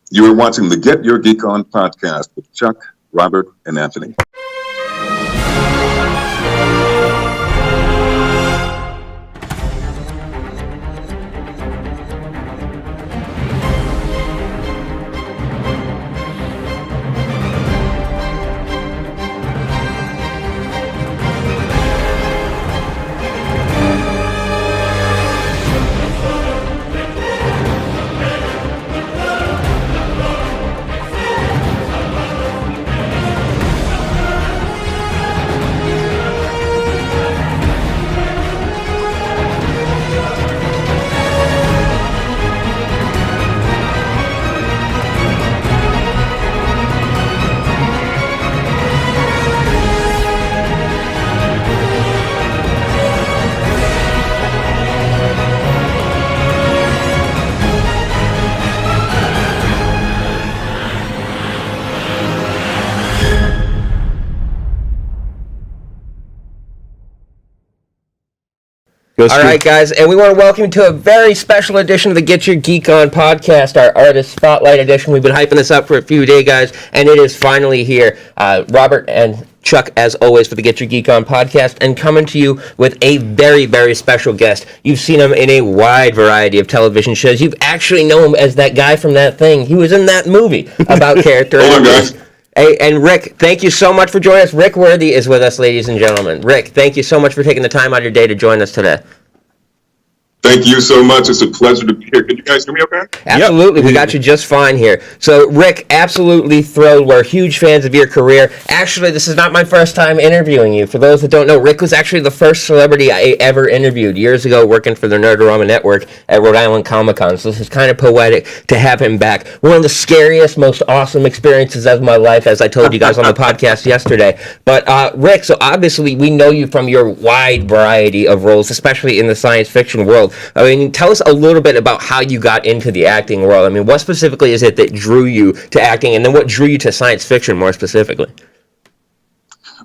You are watching the Get Your Geek On podcast with Chuck, Robert, and Anthony. All right, guys, and we want to welcome you to a very special edition of the Get Your Geek On podcast, our Artist Spotlight edition. We've been hyping this up for a few days, guys, and it is finally here. Robert and Chuck, as always, for the Get Your Geek On podcast, and coming to you with a very, very special guest. You've seen him in a wide variety of television shows. You've actually known him as that guy from that thing. He was in that movie about character. Oh, my gosh. Hey, and Rick, thank you so much for joining us. Rick Worthy is with us, ladies and gentlemen. Rick, thank you so much for taking the time out of your day to join us today. Thank you so much. It's a pleasure to be here. Can you guys hear me okay? Absolutely. Yep. We got you just fine here. So, Rick, absolutely thrilled. We're huge fans of your career. Actually, this is not my first time interviewing you. For those that don't know, Rick was actually the first celebrity I ever interviewed years ago working for the Nerdherdernetwork Network at Rhode Island Comic-Con. So this is kind of poetic to have him back. One of the scariest, most awesome experiences of my life, as I told you guys on the podcast yesterday. But, Rick, so obviously we know you from your wide variety of roles, especially in the science fiction world. I mean, tell us a little bit about how you got into the acting world. I mean, what specifically is it that drew you to acting, and then what drew you to science fiction more specifically?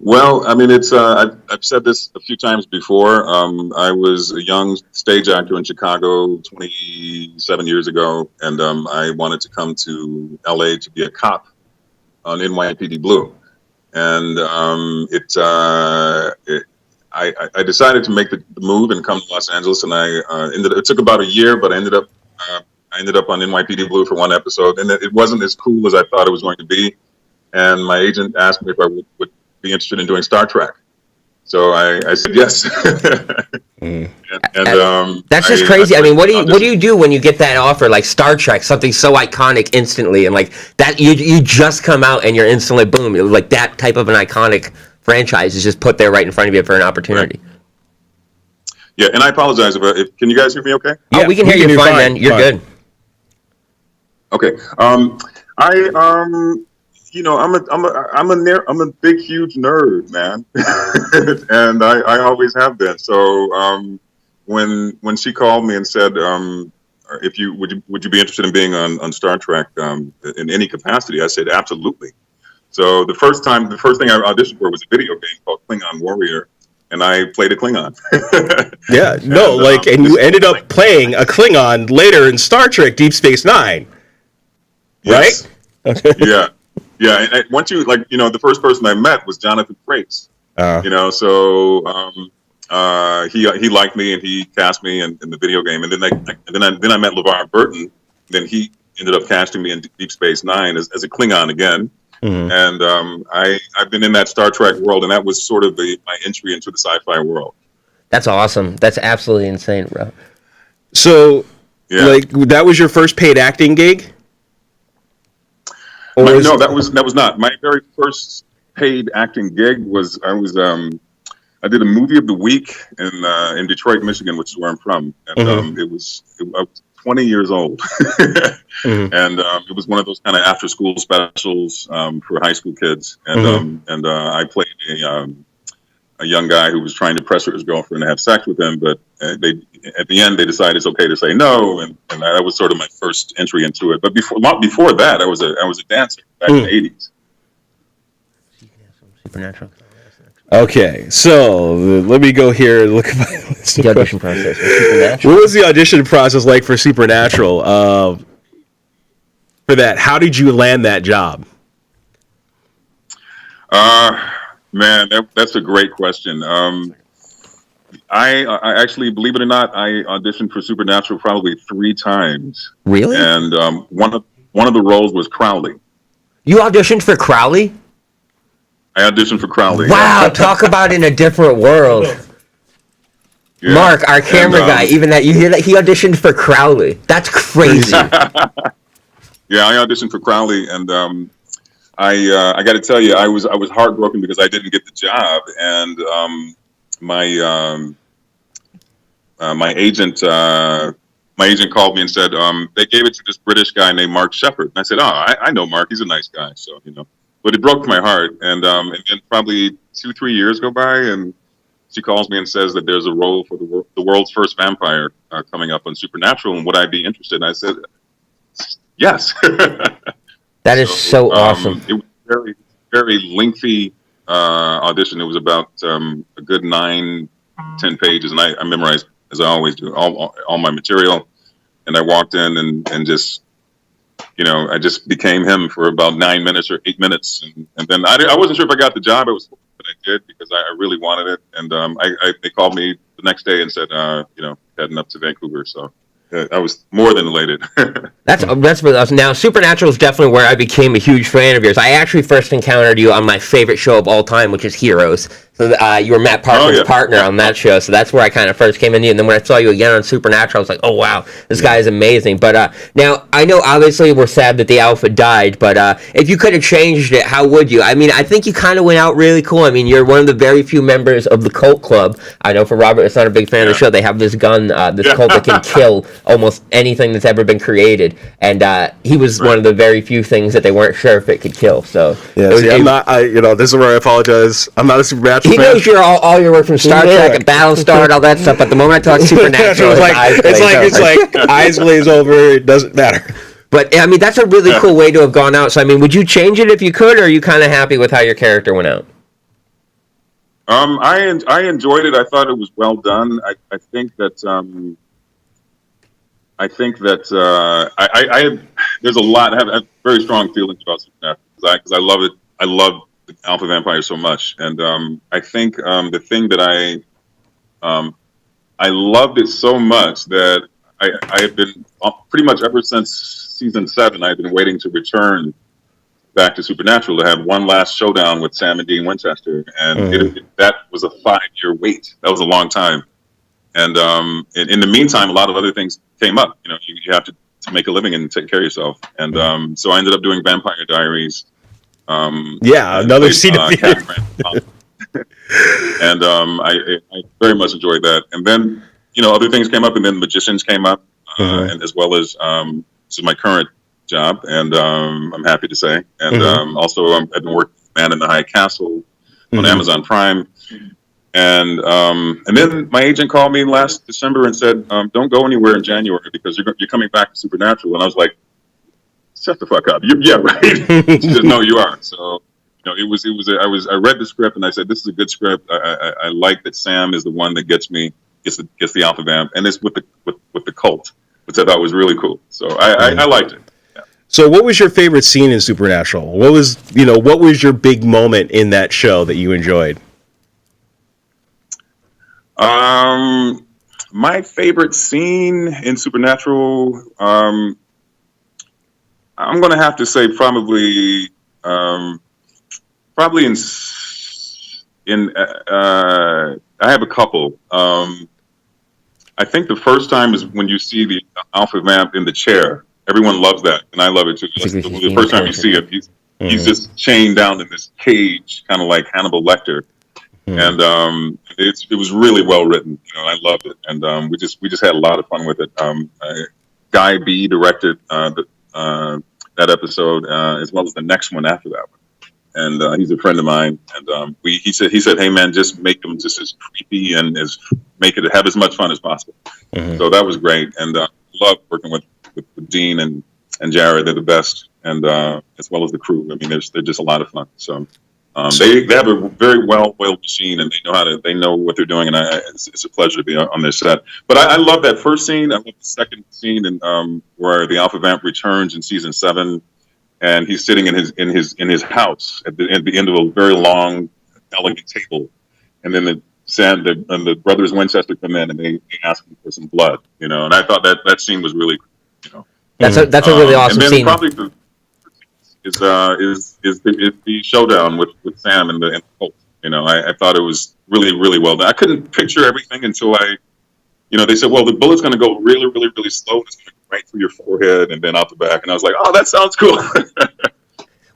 Well, I mean, it's I've said this a few times before. I was a young stage actor in Chicago 27 years ago, and I wanted to come to LA to be a cop on NYPD Blue. And I decided to make the move and come to Los Angeles, and it took about a year, but I ended up on NYPD Blue for one episode, and it wasn't as cool as I thought it was going to be. And my agent asked me if I would be interested in doing Star Trek. So I said yes. That's just crazy. I mean, what do you do when you get that offer, like Star Trek, something so iconic instantly, and like that you just come out and you're instantly boom, like that type of an iconic franchise is just put there right in front of you for an opportunity. Right. Yeah, and I apologize if can you guys hear me okay? Yeah, we can hear you fine, man. You're good. Okay. I'm a big huge nerd, man. And I always have been. So when she called me and said would you be interested in being on Star Trek in any capacity, I said absolutely. So the first thing I auditioned for was a video game called Klingon Warrior, and I played a Klingon. And you ended up playing a Klingon later in Star Trek Deep Space Nine, yes. Right? Yeah. And once the first person I met was Jonathan Frakes. He liked me and he cast me in the video game, and then I met LeVar Burton. Then he ended up casting me in Deep Space Nine as a Klingon again. Mm-hmm. And I've been in that Star Trek world, and that was sort of my entry into the sci-fi world. That's awesome. That's absolutely insane, bro. So, that was your first paid acting gig? No, that was not. My very first paid acting gig was I did a movie of the week in Detroit, Michigan, which is where I'm from, and I was 20 years old, mm-hmm. And it was one of those kind of after-school specials for high school kids, and I played a young guy who was trying to pressure his girlfriend to have sex with him, but at the end they decided it's okay to say no, and that was sort of my first entry into it. But before that, I was a dancer back in the 80s. Supernatural. Okay, so let me go here and look at my list. The audition process for Supernatural. What was the audition process like for Supernatural? for that. How did you land that job? Man, that's a great question. I actually, believe it or not, I auditioned for Supernatural probably 3 times. Really? And one of the roles was Crowley. You auditioned for Crowley? I auditioned for Crowley. Wow, talk about in a different world. Yeah. Mark, our camera guy, even that you hear that he auditioned for Crowley. That's crazy. Yeah, I auditioned for Crowley, and I got to tell you, I was heartbroken because I didn't get the job, and my agent called me and said they gave it to this British guy named Mark Shepard. And I said, I know Mark, he's a nice guy, so but it broke my heart. And then probably 2-3 years go by, and she calls me and says that there's a role for the world's first vampire coming up on Supernatural, and would I be interested? And I said, yes. That is so awesome. It was very, very lengthy audition. It was about a good 9-10 pages, and I memorized, as I always do, all my material. And I walked in and just, I just became him for about 9 minutes or 8 minutes, and then I wasn't sure if I got the job. But I did because I really wanted it. And they called me the next day and said, heading up to Vancouver. So I was more than elated. That's really awesome. Now, Supernatural is definitely where I became a huge fan of yours. I actually first encountered you on my favorite show of all time, which is Heroes. So you were Matt Parkin's partner on that show, so that's where I kind of first came into you. And then when I saw you again on Supernatural, I was like, oh, wow, this guy is amazing. But now, I know obviously we're sad that the Alpha died, but if you could have changed it, how would you? I mean, I think you kind of went out really cool. I mean, you're one of the very few members of the Cult Club. I know for Robert, it's not a big fan of the show. They have this gun, this cult that can kill almost anything that's ever been created. And he was one of the very few things that they weren't sure if it could kill. So I'm not. This is where I apologize. I'm not a Supernatural he fan. knows you're all your work from Star Trek and Battlestar and all that stuff. But the moment I talk Supernatural, it's like eyes glaze over. It doesn't matter. But I mean, that's a really cool way to have gone out. So I mean, would you change it if you could, or are you kind of happy with how your character went out? I enjoyed it. I thought it was well done. I think that there's a lot. I have very strong feelings about Supernatural because I love it. I love the Alpha Vampire so much, and I think the thing that I loved it so much that I have been pretty much ever since season 7. I've been waiting to return back to Supernatural to have one last showdown with Sam and Dean Winchester, and that was a 5-year wait. That was a long time. And in the meantime, a lot of other things came up. You have to make a living and take care of yourself. And so I ended up doing Vampire Diaries. Another scene of and I very much enjoyed that. And then, other things came up, and then Magicians came up, and as well as this is my current job, and I'm happy to say. And also, I've been working with Man in the High Castle on Amazon Prime. And then my agent called me last December and said, "Don't go anywhere in January because you're coming back to Supernatural." And I was like, "Shut the fuck up!" Yeah, right. She said, "No, you are." So, I read the script and I said, "This is a good script. I like that Sam is the one that gets the Alpha Vamp, and it's with the cult, which I thought was really cool. So I liked it." Yeah. So, what was your favorite scene in Supernatural? What was your big moment in that show that you enjoyed? My favorite scene in Supernatural, I'm going to have to say probably I have a couple. I think the first time is when you see the Alpha Vamp in the chair. Everyone loves that, and I love it too. The first time you see it, he's just chained down in this cage, kind of like Hannibal Lecter. And it was really well written. I loved it, and we just had a lot of fun with it. Guy B directed that episode as well as the next one after that one, and he's a friend of mine. And he said, "Hey man, just make them just as creepy and have as much fun as possible." So that was great, and loved working with Dean and Jared. They're the best, and as well as the crew. I mean, they're just a lot of fun. So. They have a very well-oiled machine, and they know what they're doing, and it's a pleasure to be on their set. But I love that first scene. I love the second scene, and where the Alpha Vamp returns in season 7, and he's sitting in his house at the end of a very long, elegant table, and then the brothers Winchester come in and they ask him for some blood, and I thought that scene was really, that's a really awesome and then scene. Probably is the showdown with Sam and the Colt. I thought it was really, really well done. I couldn't picture everything until they said, well, the bullet's going to go really, really, really slow. It's going to go right through your forehead and then out the back. And I was like, oh, that sounds cool.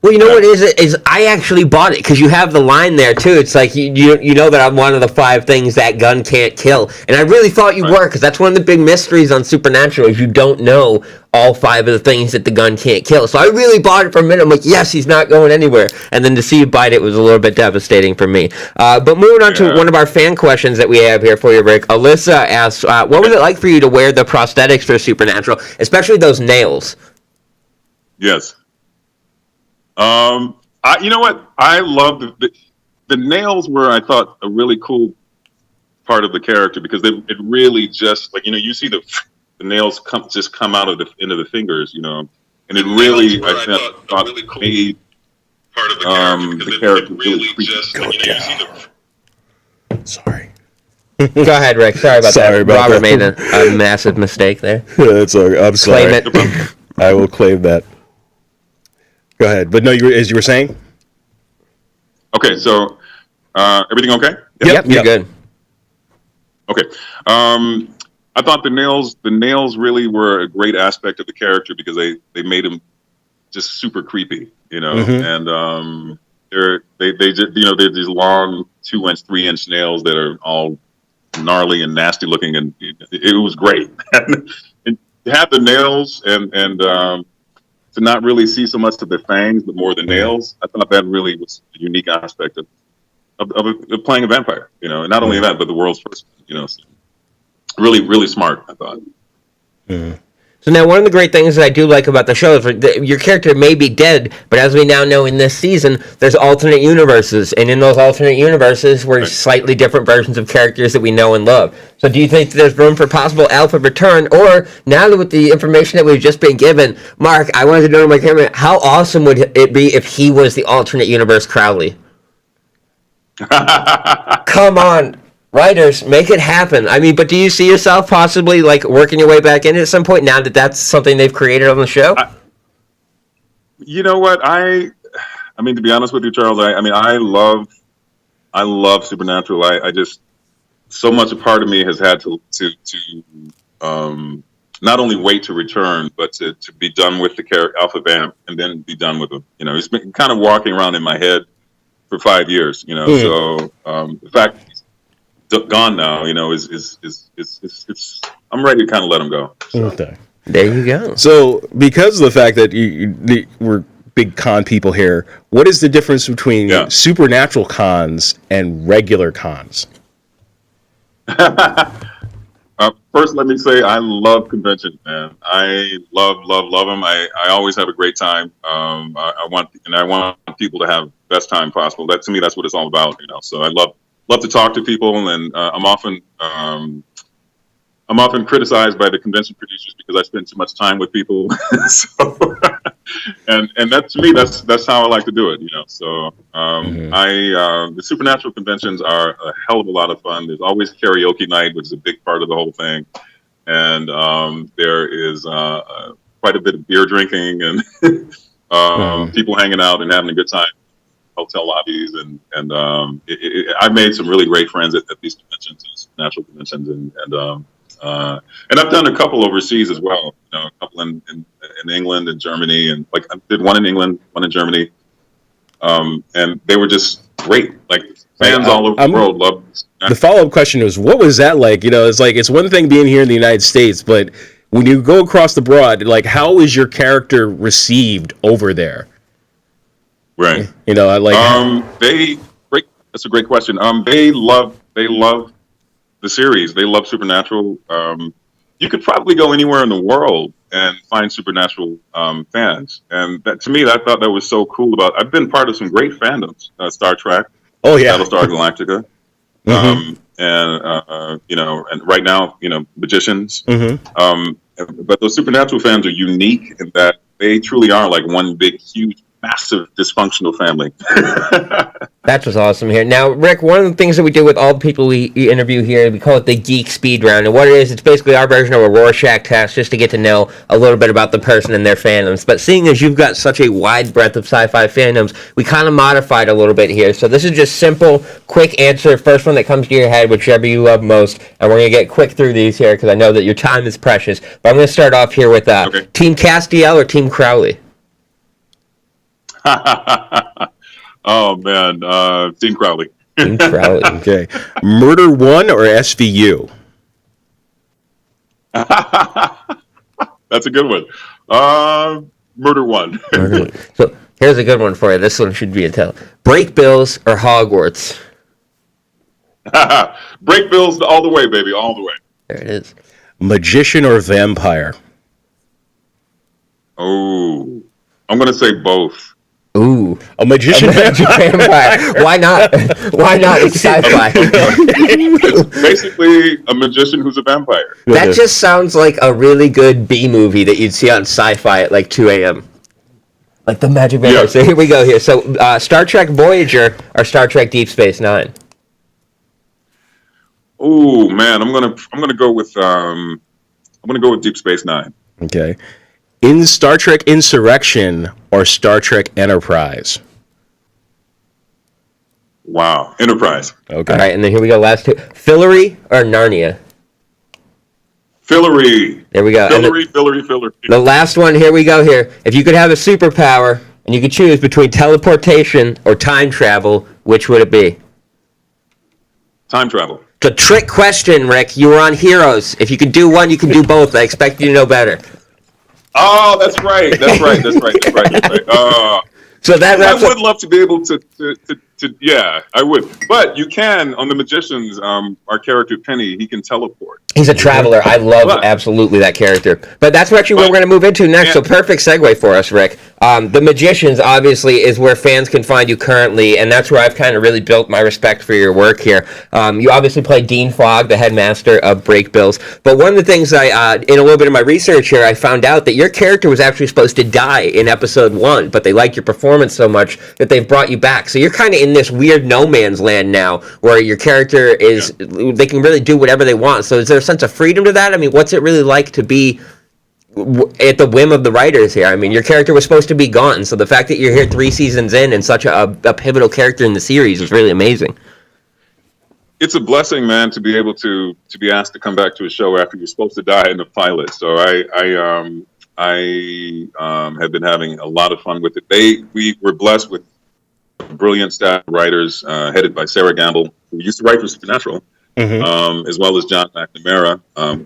Well, you know what is I actually bought it because you have the line there too. It's like you know that I'm one of the 5 things that gun can't kill, and I really thought you were, because that's one of the big mysteries on Supernatural is you don't know all 5 of the things that the gun can't kill. So I really bought it for a minute. I'm like, yes, he's not going anywhere, and then to see you bite it was a little bit devastating for me. But moving on to one of our fan questions that we have here for you, Rick. Alyssa asks, what was it like for you to wear the prosthetics for Supernatural, especially those nails? Yes. You know what? I love the nails were, I thought, a really cool part of the character, because it really just you see the nails come out of the end of the fingers, and it really I thought really cool made part of the character really just you see the. Sorry. Go ahead, Rick. Sorry about that. Robert made a massive mistake there. That's okay. I'm sorry. Claim it. I will claim that. Go ahead. But no, as you were saying? Okay, so everything okay? Yep, you're good. Okay. I thought the nails really were a great aspect of the character, because they made him just super creepy, and they just they're these long 2-inch, 3-inch nails that are all gnarly and nasty looking, and it was great. And to have the nails and to not really see so much of the fangs, but more the nails, I thought that really was a unique aspect of playing a vampire, and not only that, but the world's first, so really, really smart, I thought. Mm. So now, one of the great things that I do like about the show is your character may be dead, but as we now know in this season, there's alternate universes, and in those alternate universes, we're slightly different versions of characters that we know and love. So do you think there's room for possible Alpha return, or now with the information that we've just been given, Mark, I wanted to know, my camera, how awesome would it be if he was the alternate universe Crowley? Come on. Writers, make it happen. I mean, but do you see yourself possibly working your way back in at some point now that that's something they've created on the show? You know what? I mean, to be honest with you, Charles, I love Supernatural. I just, so much a part of me has had to not only wait to return, but to be done with the character Alpha Vamp, and then be done with him. He's been kind of walking around in my head for 5 years. So the fact gone now, is I'm ready to kind of let him go. So. Okay. There you go. So, because of the fact that we're big con people here, what is the difference between supernatural cons and regular cons? First, let me say I love conventions, man. I love them. I always have a great time. I want people to have best time possible. To me, that's what it's all about. So I love to talk to people, and I'm often criticized by the convention producers because I spend too much time with people. and that, to me, that's how I like to do it. So the Supernatural conventions are a hell of a lot of fun. There's always karaoke night, which is a big part of the whole thing, and there is quite a bit of beer drinking and people hanging out and having a good time. Hotel lobbies, and I've made some really great friends at these conventions, natural conventions, and I've done a couple overseas as well. A couple in England and Germany, and I did one in England, one in Germany, and they were just great. Fans all over the world love. The follow-up question was, what was that like? It's one thing being here in the United States, but when you go across the broad, how is your character received over there? Right. That's a great question. They love the series. They love Supernatural. you could probably go anywhere in the world and find Supernatural fans. And that, to me, I thought that was so cool about. I've been part of some great fandoms: Star Trek, Oh yeah. Battlestar Galactica, and and right now, Magicians. But those Supernatural fans are unique in that they truly are like one big, huge, massive, dysfunctional family. That's what's awesome here. Now, Rick, one of the things that we do with all the people we interview here, we call it the Geek Speed Round. And what it is, it's basically our version of a Rorschach test just to get to know a little bit about the person and their fandoms. But seeing as you've got such a wide breadth of sci-fi fandoms, we kind of modified a little bit here. So this is just simple, quick answer. First one that comes to your head, whichever you love most. And we're going to get quick through these here because I know that your time is precious. But I'm going to start off here with Okay. Team Castiel or Team Crowley? Oh man, Team Crowley. Team Crowley. Okay. Murder One or SVU? That's a good one. Murder One. So here's a good one for you. This one should be a tell. Break Bills or Hogwarts? Break bills all the way, baby, all the way. There it is. Magician or vampire? Oh, I'm gonna say both. Ooh. A magician Vampire. Why not? Why not? It's sci-fi. It's basically a magician who's a vampire. That just sounds like a really good B movie that you'd see on Sci-Fi at like 2 a.m. Like the Magic Vampire. Yeah. So here we go here. So Star Trek Voyager or Star Trek Deep Space Nine? Oh man, I'm gonna go with Deep Space Nine. Okay. In Star Trek Insurrection or Star Trek Enterprise? Wow, Enterprise. Okay. All right, and then here we go. Last two. Fillory or Narnia? Fillory. There we go. Fillory. The last one, here we go here. If you could have a superpower and you could choose between teleportation or time travel, which would it be? Time travel. It's a trick question, Rick. You were on Heroes. If you can do one, you can do both. I expect you to know better. Oh, that's right. So that I wraps up. would love to be able to, yeah, I would. But you can, on the Magicians, our character Penny, he can teleport. He's a traveler. I love absolutely that character. But that's actually what we're going to move into next. So perfect segue for us, Rick. The Magicians, obviously, is where fans can find you currently, and that's where I've kind of really built my respect for your work here. You obviously play Dean Fogg, the headmaster of Break Bills. But one of the things in a little bit of my research here, I found out that your character was actually supposed to die in episode 1, but they liked your performance so much that they've brought you back. So you're kind of in this weird no man's land now, where your character is, they can really do whatever they want. So is there a sense of freedom to that? I mean, what's it really like to be at the whim of the writers here? I mean, your character was supposed to be gone, so the fact that you're here 3 seasons in and such a pivotal character in the series is really amazing. It's a blessing, man, to be able to be asked to come back to a show after you're supposed to die in the pilot. So I have been having a lot of fun with it. We were blessed with brilliant staff of writers headed by Sarah Gamble, who used to write for Supernatural, as well as John McNamara, a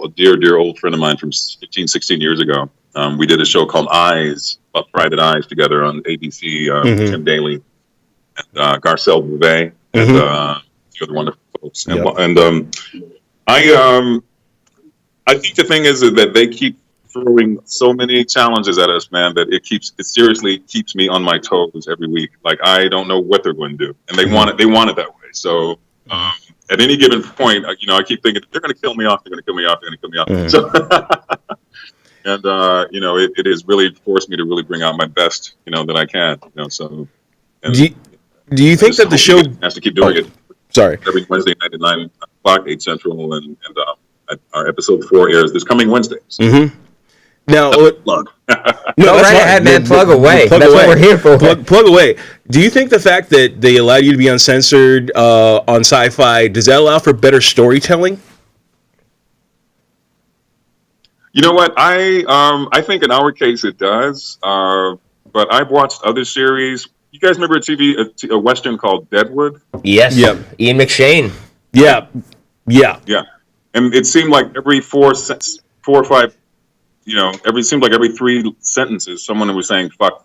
dear old friend of mine from 15, 16 years ago. We did a show called Eyes, about Private Eyes, together on ABC, Tim Daly, and Garcelle Bouvet, and the other wonderful folks. And I think the thing is that they keep throwing so many challenges at us, man, that it seriously keeps me on my toes every week. Like, I don't know what they're going to do, and they want it that way. So at any given point, I keep thinking they're going to kill me off. So, and it has really forced me to really bring out my best, that I can. So, do you think that the show has to keep doing it? Sorry, every Wednesday night at 9 o'clock, 8 Central, and our episode 4 airs this coming Wednesday. So. Now, plug. No, right ahead, man. Plug away. That's what we're here for. Plug away. Do you think the fact that they allowed you to be uncensored on Sci-Fi, does that allow for better storytelling? You know what? I think in our case it does. But I've watched other series. You guys remember a Western called Deadwood? Yes. Yep. Ian McShane. Yeah. And it seemed like every 4 or 5. It seemed like every 3 sentences, someone was saying "fuck,"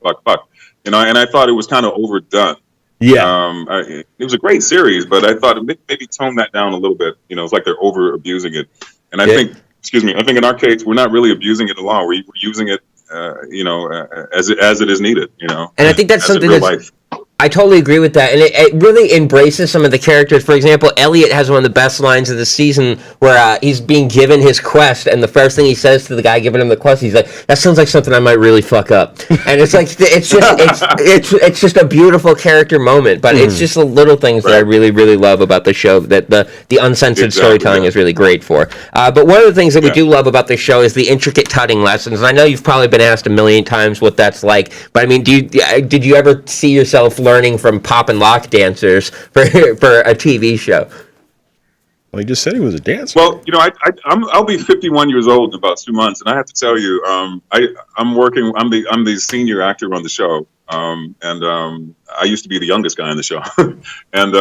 and I thought it was kind of overdone. Yeah, it was a great series, but I thought maybe tone that down a little bit. It's like they're over abusing it, and I think excuse me, I think in our case, we're not really abusing it at all. We're using it, as it is needed, And I think that's something real that's. life. I totally agree with that, and it really embraces some of the characters. For example, Elliot has one of the best lines of the season where he's being given his quest, and the first thing he says to the guy giving him the quest, he's like, "That sounds like something I might really fuck up." And it's like it's just a beautiful character moment. But it's just the little things that I really really love about the show that the uncensored storytelling is really great for. But one of the things that we do love about the show is the intricate tutting lessons. And I know you've probably been asked a million times what that's like, but I mean, did you ever see yourself learning from pop and lock dancers for a TV show? Well, he just said he was a dancer. Well, I'll be 51 years old in about 2 months, and I have to tell you, I'm the senior actor on the show, and I used to be the youngest guy on the show, and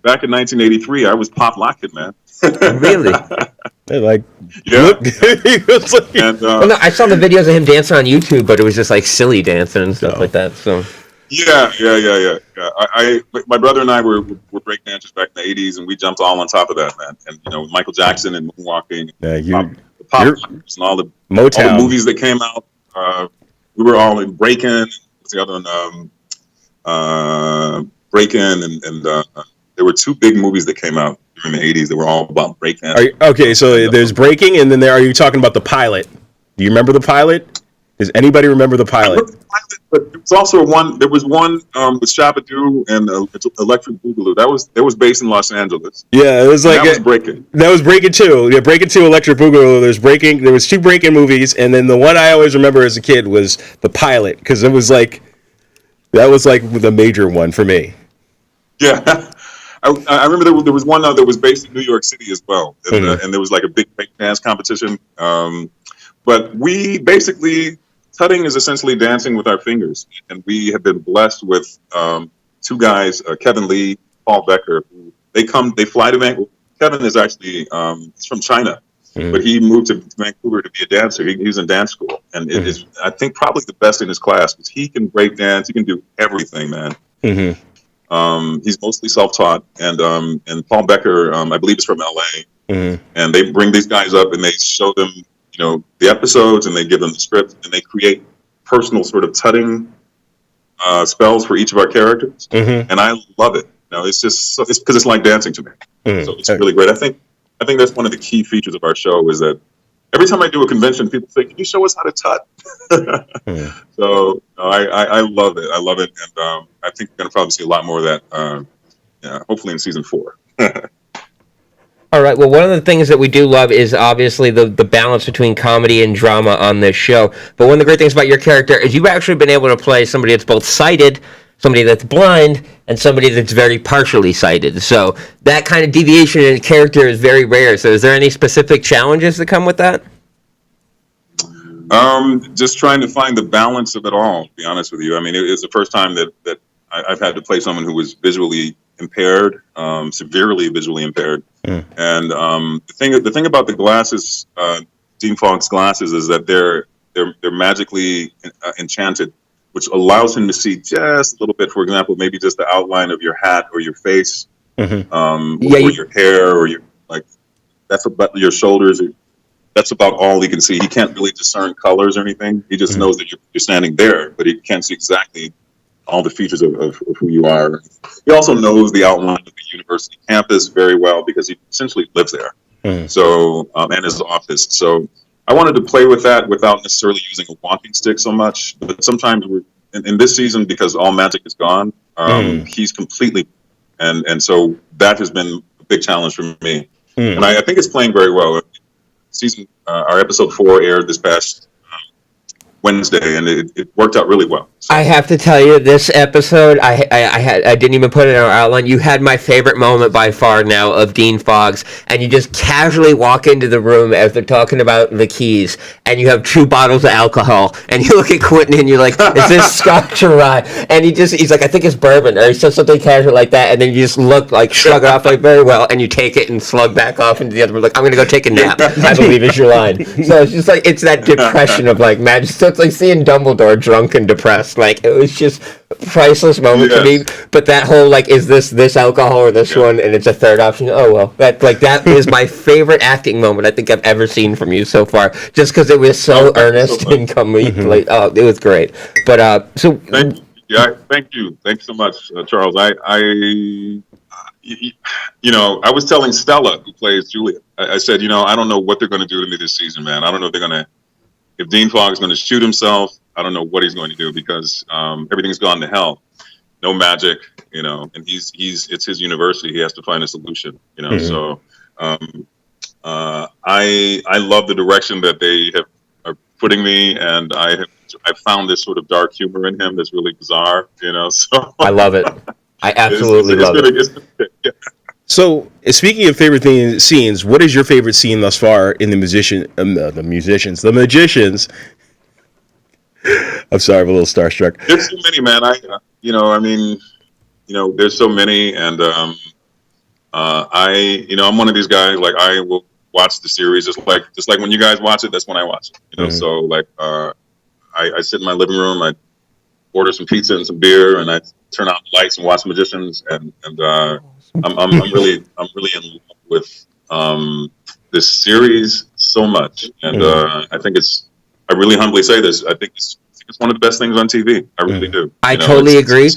back in 1983, I was Pop Lockett, man. Really? Yeah. And, well, no, I saw the videos of him dancing on YouTube, but it was just like silly dancing and stuff like that. So. Yeah. My brother and I were break dancers back in the '80s, and we jumped all on top of that, man. And Michael Jackson and moonwalking, the pop and all the movies that came out. We were all in Breakin'. What's the other one? Breakin', and there were two big movies that came out during the '80s that were all about breakdance. Okay, so there's Breaking, and then are you talking about the pilot? Do you remember the pilot? Does anybody remember the pilot? But there was also one. There was one with Shabba-Doo and Electric Boogaloo. That was based in Los Angeles. Yeah, it was like that was Breaking. That was Breaking 2. Yeah, Breaking 2, Electric Boogaloo. There was two Breaking movies, and then the one I always remember as a kid was the pilot because that was like the major one for me. Yeah. I remember there was one that was based in New York City as well, and there was like a big breakdance competition. But we basically, tutting is essentially dancing with our fingers, and we have been blessed with two guys, Kevin Lee, Paul Becker. They fly to Vancouver. Kevin is actually he's from China, but he moved to Vancouver to be a dancer. He was in dance school, and it is, I think, probably the best in his class because he can break dance. He can do everything, man. He's mostly self-taught, and Paul Becker, I believe, is from LA, and they bring these guys up and they show them, the episodes, and they give them the script, and they create personal sort of tutting spells for each of our characters, and I love it. It's just it's because it's like dancing to me, so it's really great. I think that's one of the key features of our show is that every time I do a convention, people say, "Can you show us how to tut?" So I love it. I love it, and I think we're going to probably see a lot more of that. Hopefully in season 4. All right. Well, one of the things that we do love is obviously the balance between comedy and drama on this show. But one of the great things about your character is you've actually been able to play somebody that's both sighted, somebody that's blind, and somebody that's very partially sighted. So that kind of deviation in character is very rare. So is there any specific challenges that come with that? Just trying to find the balance of it all, to be honest with you. I mean, it was the first time that I've had to play someone who was visually impaired, severely visually impaired. And the thing about the glasses, Dean Fogg's glasses, is that they're magically enchanted, which allows him to see just a little bit. For example, maybe just the outline of your hat or your face, or your hair, or that's about your shoulders. That's about all he can see. He can't really discern colors or anything. He just knows that you're standing there, but he can't see exactly all the features of who you are. He also knows the outline of the university campus very well because he essentially lives there. So, and his office. So I wanted to play with that without necessarily using a walking stick so much. But sometimes in this season, because all magic is gone, he's completely, and so that has been a big challenge for me. And I think it's playing very well. Our episode 4 aired this past Wednesday, and it worked out really well. So. I have to tell you, this episode, I didn't even put it in our outline. You had my favorite moment by far now of Dean Fogg's, and you just casually walk into the room as they're talking about the keys, and you have 2 bottles of alcohol, and you look at Quentin and you're like, "Is this Scotch or rye?" And he's like, "I think it's bourbon," or he says something casual like that, and then you just look like shrug it off like very well, and you take it and slug back off into the other room like, "I'm gonna go take a nap," I believe is your line. So it's just like it's that depression of like, man, just still it's like seeing Dumbledore drunk and depressed. Like, it was just a priceless moment to me. But that whole, like, is this alcohol or this one? And it's a third option. Oh, well. That is my favorite acting moment I think I've ever seen from you so far. Just because it was so earnest and comedic. Like, oh, it was great. But, so... Thank you. Yeah, thank you. Thanks so much, Charles. I was telling Stella, who plays Julia, I said, I don't know what they're going to do to me this season, man. I don't know if Dean Fogg's going to shoot himself. I don't know what he's going to do because everything's gone to hell. No magic, and it's his university. He has to find a solution, So I love the direction that they are putting me, and I found this sort of dark humor in him that's really bizarre, So I love it. I absolutely love it. So, speaking of favorite scenes, what is your favorite scene thus far in the Magicians? I'm sorry, I'm a little starstruck. There's so many, man. There's so many, and I'm one of these guys. Like, I will watch the series just like when you guys watch it. That's when I watch it. So like, I sit in my living room. I order some pizza and some beer, and I turn out the lights and watch Magicians, and I'm really in love with this series so much, and I think I really humbly say this. I think it's one of the best things on TV. I really do. I totally agree.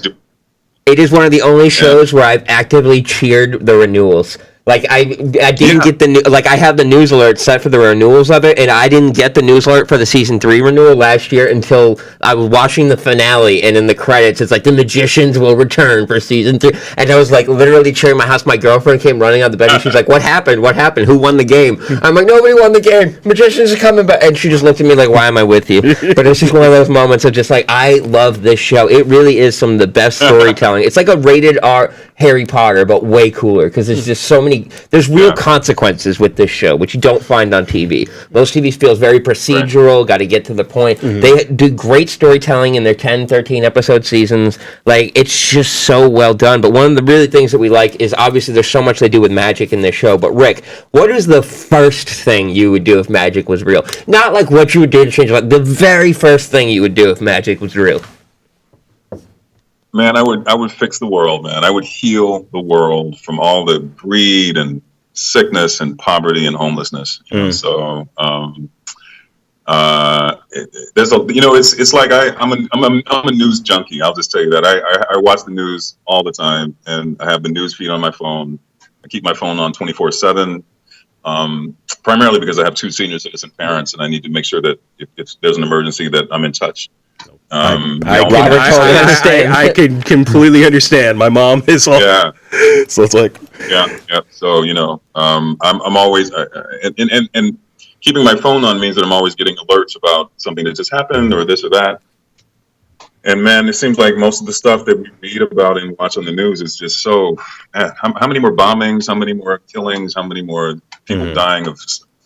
It is one of the only shows where I've actively cheered the renewals. Like, I didn't get I have the news alert set for the renewals of it, and I didn't get the news alert for the season 3 renewal last year until I was watching the finale, and in the credits, it's like, the Magicians will return for season 3, and I was like, literally cheering my house. My girlfriend came running out the bed, and she's like, what happened? Who won the game? I'm like, nobody won the game. Magicians are coming back. And she just looked at me like, why am I with you? But it's just one of those moments of just like, I love this show. It really is some of the best storytelling. It's like a rated R Harry Potter, but way cooler, because there's just so many. There's real consequences with this show, which you don't find on TV. Most TV feels very procedural, got to get to the point. They do great storytelling in their 10, 13 episode seasons. Like, it's just so well done. But one of the really things that we like is, obviously, there's so much they do with magic in this show. But Rick, what is the first thing you would do if magic was real? Not like what you would do to change, like the very first thing you would do if magic was real. Man, I would fix the world, man. I would heal the world from all the greed and sickness and poverty and homelessness. So it's like I'm a news junkie. I'll just tell you that I watch the news all the time, and I have the news feed on my phone. I keep my phone on 24/7, primarily because I have 2 senior citizen parents, and I need to make sure that if there's an emergency, that I'm in touch. I can completely understand. My mom is all, so it's like So I'm always and keeping my phone on means that I'm always getting alerts about something that just happened or this or that. And man, it seems like most of the stuff that we read about and watch on the news is just so. How many more bombings? How many more killings? How many more people dying of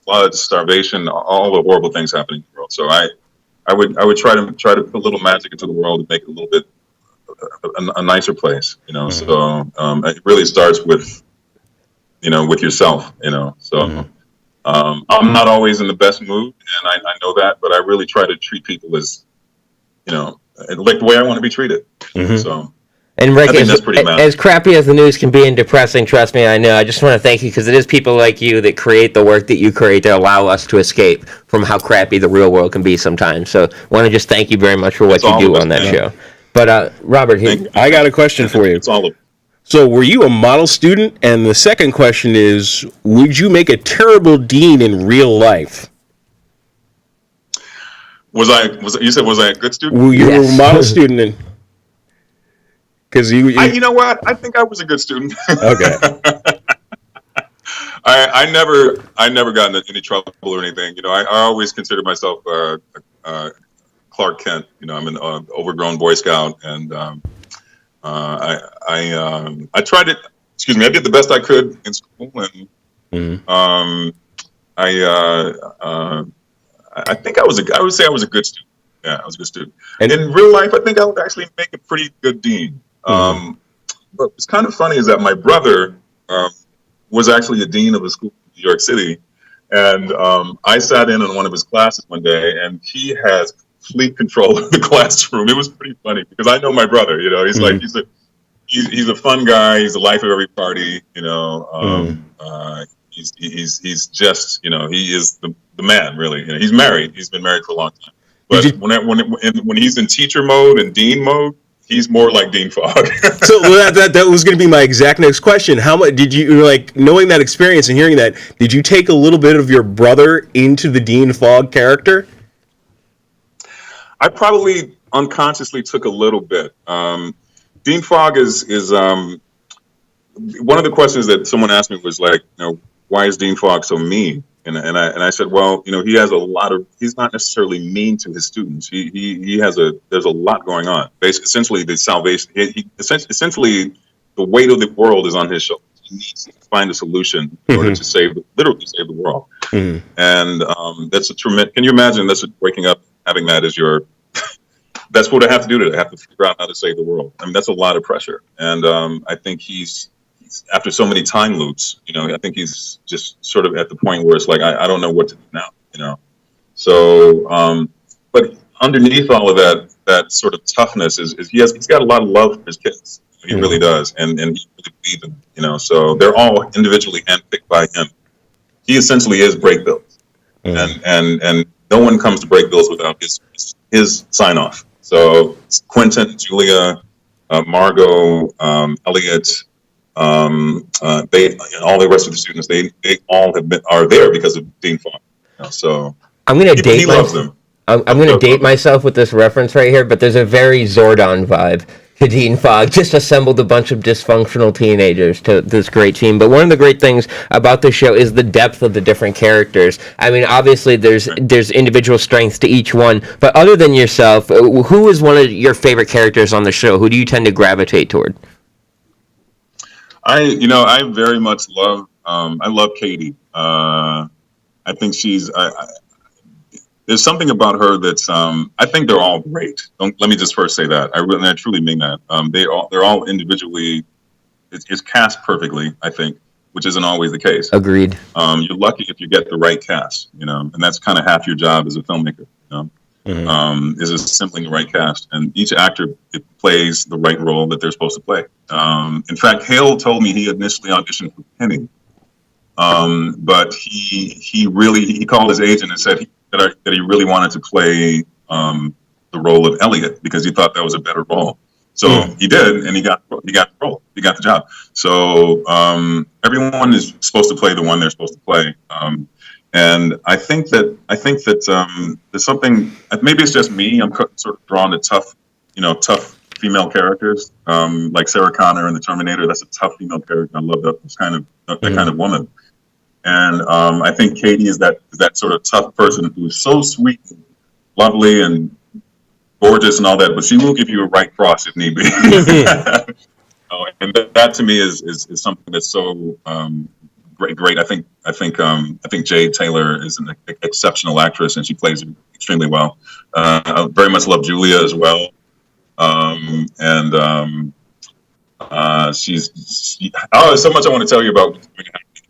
floods, starvation, all the horrible things happening in the world? So I would try to put a little magic into the world and make it a little bit a nicer place, So it really starts with yourself, So I'm not always in the best mood, and I know that, but I really try to treat people as, like the way I want to be treated. So. And Rick, as crappy as the news can be and depressing, trust me, I know. I just want to thank you, because it is people like you that create the work that you create that allow us to escape from how crappy the real world can be sometimes. So I want to just thank you very much for what you do on that show. But Robert, I got a question for you. So were you a model student? And the second question is, would you make a terrible dean in real life? Was I a good student? Well, you were a model student in... Because you know what? I think I was a good student. Okay. I never got into any trouble or anything. I always considered myself Clark Kent. I'm an overgrown Boy Scout, and I tried it. Excuse me. I did the best I could in school, and I think I would say I was a good student. Yeah, I was a good student. And in real life, I think I would actually make a pretty good dean. But what's kind of funny is that my brother was actually a dean of a school in New York City, and I sat in on one of his classes one day, and he has complete control of the classroom. It was pretty funny because I know my brother. He's like he's a fun guy. He's the life of every party. He's just he is the man really. He's married. He's been married for a long time. But when he's in teacher mode and dean mode, he's more like Dean Fogg. So that was going to be my exact next question. How much did you, like, knowing that experience and hearing that, did you take a little bit of your brother into the Dean Fogg character? I probably unconsciously took a little bit. Dean Fogg is one of the questions that someone asked me was like, why is Dean Fogg so mean? And I said, well, he has he's not necessarily mean to his students. There's a lot going on. Basically, essentially the salvation, essentially the weight of the world is on his shoulders. He needs to find a solution in order to literally save the world. And that's a tremendous, can you imagine that's waking up, having that as your, that's what I have to do today. I have to figure out how to save the world. I mean, that's a lot of pressure. And I think he's after so many time loops, I think he's just sort of at the point where it's like, I don't know what to do now, So, but underneath all of that sort of toughness is he's got a lot of love for his kids. He really does. And he really believes them, So they're all individually handpicked by him. He essentially is break bills. And no one comes to break bills without his sign off. So Quentin, Julia, Margot, Elliot, all the rest of the students, they all are there because of Dean Fogg. So I'm going to date loves them. I'm going to date myself with this reference right here, but there's a very Zordon vibe to Dean Fogg. Just assembled a bunch of dysfunctional teenagers to this great team. But one of the great things about this show is the depth of the different characters. I mean, obviously there's individual strengths to each one, but other than yourself, who is one of your favorite characters on the show? Who do you tend to gravitate toward? I very much love, I love Katie. I think there's something about her that's, I think they're all great. Let me just first say that. I truly mean that. They're all individually, it's cast perfectly, I think, which isn't always the case. Agreed. You're lucky if you get the right cast, and that's kind of half your job as a filmmaker, is assembling the right cast, and each actor plays the right role that they're supposed to play. In fact, Hale told me he initially auditioned for Penny, but he called his agent and said that he really wanted to play the role of Elliot because he thought that was a better role. So he did, and he got the role. He got the job. So everyone is supposed to play the one they're supposed to play. And I think that there's something. Maybe it's just me. I'm sort of drawn to tough female characters, like Sarah Connor in The Terminator. That's a tough female character. I love that kind of woman. And I think Katie is that sort of tough person who is so sweet, and lovely, and gorgeous, and all that. But she will give you a right cross if need be. And that to me is something that's so. Great. I think Jade Taylor is an exceptional actress, and she plays it extremely well. I very much love Julia as well, she's so much I want to tell you about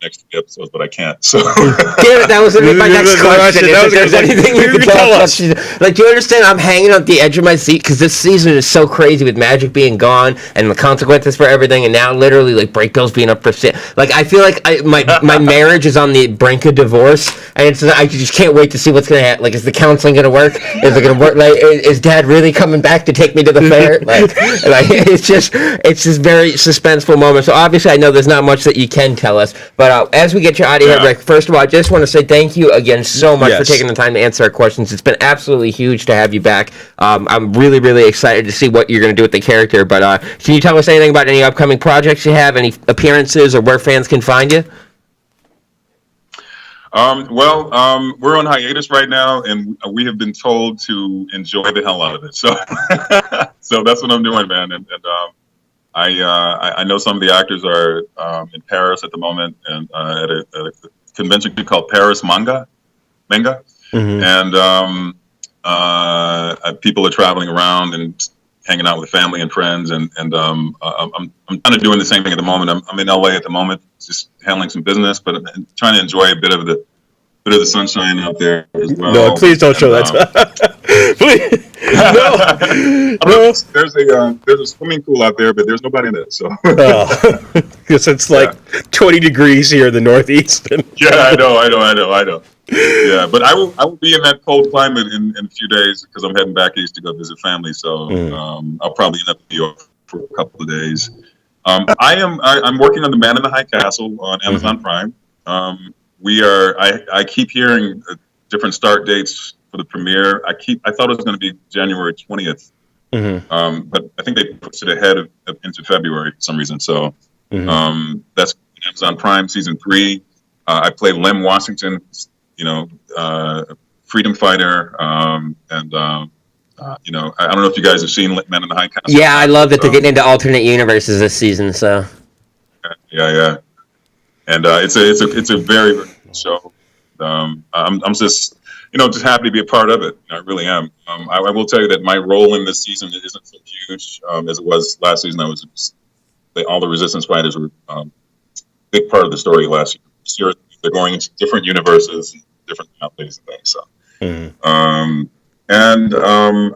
next few episodes, but I can't. So damn it, that was my next question. If there's anything you can tell us, like, do you understand? I'm hanging on the edge of my seat because this season is so crazy with Magic being gone and the consequences for everything, and now literally like break bills being up for sale. Like, I feel like my marriage is on the brink of divorce, and I just can't wait to see what's gonna happen. Like, is the counseling gonna work? Is it gonna work? Like, is Dad really coming back to take me to the fair? Like it's just very suspenseful moment. So obviously, I know there's not much that you can tell us, but as we get you out of here, Rick, first of all, I just want to say thank you again so much for taking the time to answer our questions. It's been absolutely huge to have you back. I'm really, really excited to see what you're going to do with the character. But can you tell us anything about any upcoming projects you have, any appearances, or where fans can find you? We're on hiatus right now, and we have been told to enjoy the hell out of it. So, so that's what I'm doing, man. And I know some of the actors are in Paris at the moment, and at a convention called Paris Manga, and people are traveling around and hanging out with family and friends, and I'm kind of doing the same thing at the moment. I'm in LA at the moment, just handling some business, but I'm trying to enjoy a bit of the sunshine out there as well. No, please don't show that. No. There's a swimming pool out there, but there's nobody in it. So because it's like 20 degrees here in the Northeast. Yeah, I know. Yeah, but I will be in that cold climate in a few days because I'm heading back east to go visit family. So I'll probably end up in New York for a couple of days. I'm working on The Man in the High Castle on Amazon Prime. I keep hearing different start dates for the premiere. I thought it was going to be January 20th, but I think they pushed it ahead into February for some reason. So that's Amazon Prime season 3. I play Lem Washington, freedom fighter, and I don't know if you guys have seen Men in the High Castle. Yeah, I love that they're getting into alternate universes this season. So yeah, and it's a very, very good show. I'm just just happy to be a part of it. I really am. I will tell you that my role in this season isn't so huge as it was last season. All the Resistance fighters were a big part of the story last year. This year they're going into different universes, different outlays and things. So,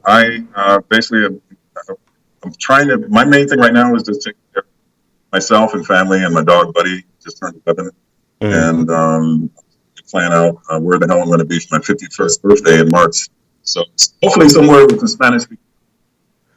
I basically I'm trying to. My main thing right now is just take care of myself and family, and my dog Buddy just turned 11, and plan out where the hell I'm going to be for my 51st birthday in March. So hopefully somewhere with the Spanish people.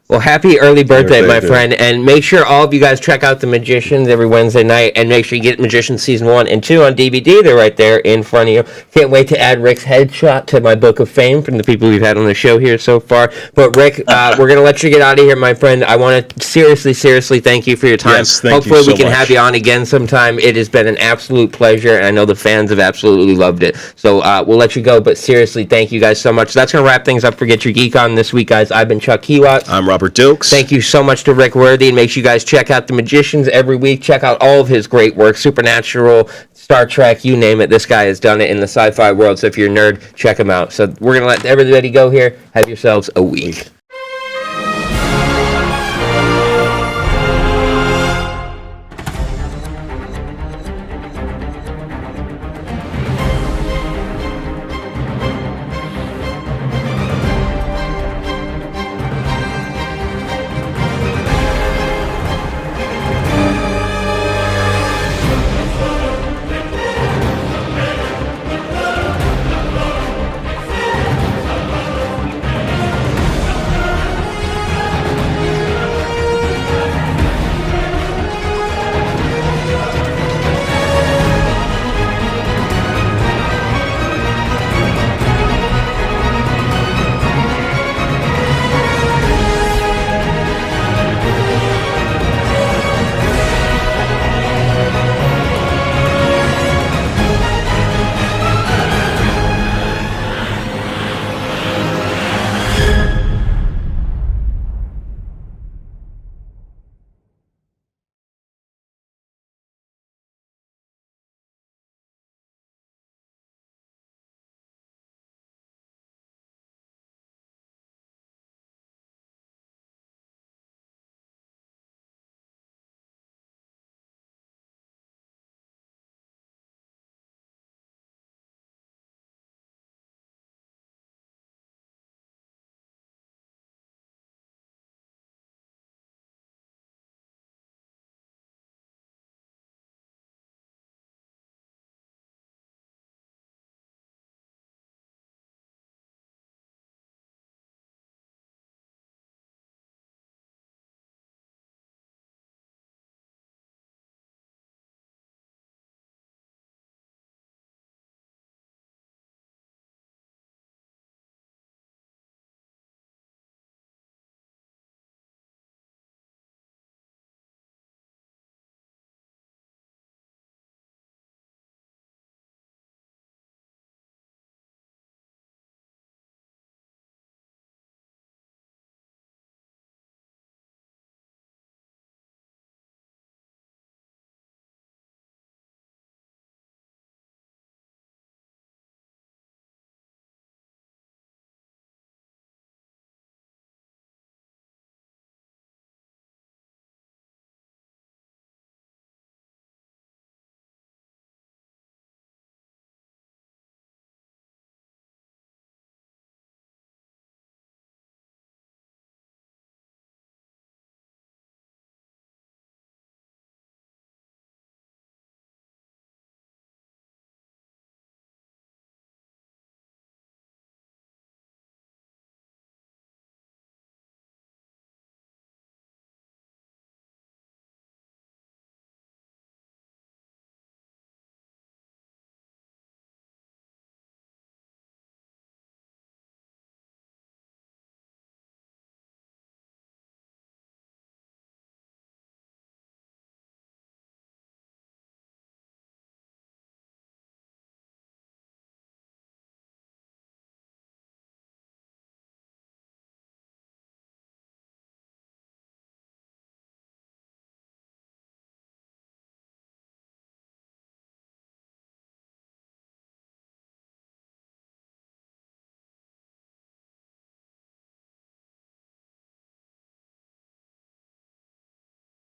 Well, happy early birthday, my friend, and make sure all of you guys check out The Magicians every Wednesday night, and make sure you get Magicians Season 1 and 2 on DVD. They're right there in front of you. Can't wait to add Rick's headshot to my book of fame from the people we've had on the show here so far. But, Rick, we're going to let you get out of here, my friend. I want to seriously thank you for your time. Yes, thank Hopefully you so we can much. have you on again sometime. It has been an absolute pleasure, and I know the fans have absolutely loved it. So we'll let you go, but seriously, thank you guys so much. That's going to wrap things up for Get Your Geek On this week, guys. I've been Chuck Kiwacz. I'm Robert Dokes. Thank you so much to Rick Worthy, and make sure you guys check out The Magicians every week. Check out all of his great work, Supernatural, Star Trek, you name it. This guy has done it in the sci-fi world, so if you're a nerd, check him out. So we're going to let everybody go here. Have yourselves a week.